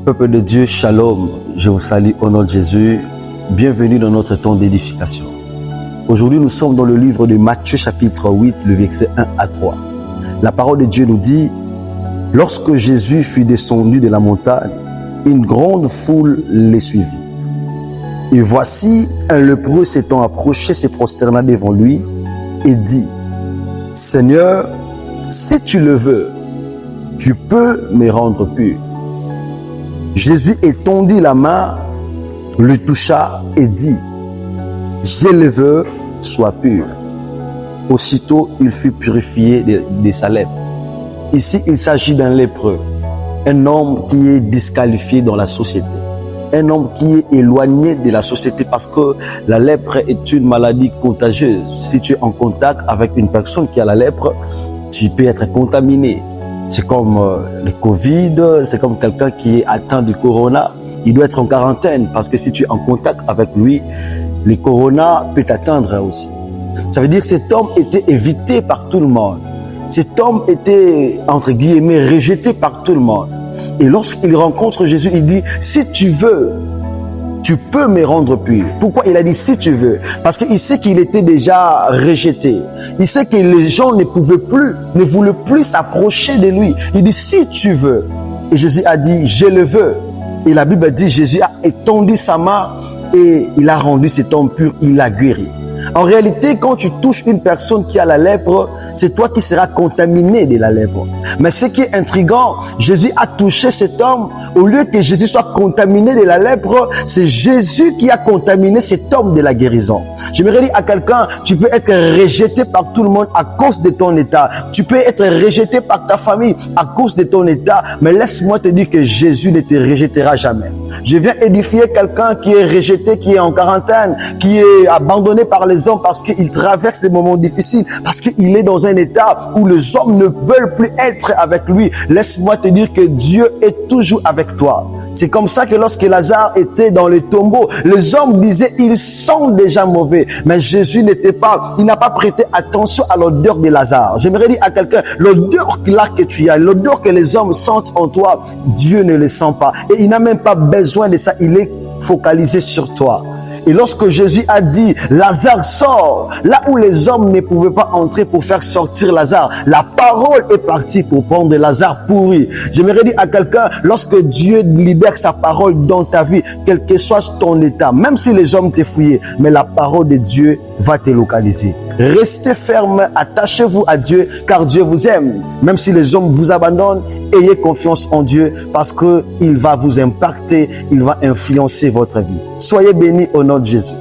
Peuple de Dieu, shalom, je vous salue au nom de Jésus. Bienvenue dans notre temps d'édification. Aujourd'hui, nous sommes dans le livre de Matthieu chapitre 8, le verset 1 à 3. La parole de Dieu nous dit: lorsque Jésus fut descendu de la montagne, une grande foule les suivit. Et voici, un lépreux s'étant approché, se prosterna devant lui et dit: Seigneur, si tu le veux, tu peux me rendre pur. Jésus étendit la main, le toucha et dit: je le veux, sois pur. Aussitôt, il fut purifié de sa lèpre. Ici, il s'agit d'un lépreux, un homme qui est disqualifié dans la société, un homme qui est éloigné de la société parce que la lèpre est une maladie contagieuse. Si tu es en contact avec une personne qui a la lèpre, tu peux être contaminé. C'est comme le Covid, c'est comme quelqu'un qui est atteint du corona. Il doit être en quarantaine parce que si tu es en contact avec lui, le corona peut t'atteindre aussi. Ça veut dire que cet homme était évité par tout le monde. Cet homme était, entre guillemets, rejeté par tout le monde. Et lorsqu'il rencontre Jésus, il dit: si tu veux, tu peux me rendre pur. Pourquoi il a dit si tu veux? Parce qu'il sait qu'il était déjà rejeté. Il sait que les gens ne voulaient plus s'approcher de lui. Il dit si tu veux. Et Jésus a dit je le veux. Et la Bible dit Jésus a étendu sa main et il a rendu cet homme pur, il l'a guéri. En réalité, quand tu touches une personne qui a la lèpre, c'est toi qui seras contaminé de la lèpre. Mais ce qui est intriguant, Jésus a touché cet homme. Au lieu que Jésus soit contaminé de la lèpre, c'est Jésus qui a contaminé cet homme de la guérison. J'aimerais dire à quelqu'un: tu peux être rejeté par tout le monde à cause de ton état. Tu peux être rejeté par ta famille à cause de ton état. Mais laisse-moi te dire que Jésus ne te rejettera jamais. Je viens édifier quelqu'un qui est rejeté, qui est en quarantaine, qui est abandonné par les hommes parce qu'il traverse des moments difficiles, parce qu'il est dans un état où les hommes ne veulent plus être avec lui. Laisse-moi te dire que Dieu est toujours avec toi. C'est comme ça que lorsque Lazare était dans le tombeau, les hommes disaient: ils sont déjà mauvais. Mais Jésus il n'a pas prêté attention à l'odeur de Lazare. J'aimerais dire à quelqu'un: l'odeur là que tu as, l'odeur que les hommes sentent en toi, Dieu ne le sent pas. Et il n'a même pas besoin de ça, il est focalisé sur toi. Et lorsque Jésus a dit Lazare sort, là où les hommes ne pouvaient pas entrer pour faire sortir Lazare, la parole est partie pour prendre Lazare pourri. J'aimerais dire à quelqu'un: lorsque Dieu libère sa parole dans ta vie, quel que soit ton état, même si les hommes te fouillent, mais la parole de Dieu va te localiser. Restez ferme, attachez-vous à Dieu, car Dieu vous aime. Même si les hommes vous abandonnent, ayez confiance en Dieu parce qu'il va vous impacter, il va influencer votre vie. Soyez bénis au nom de Jésus.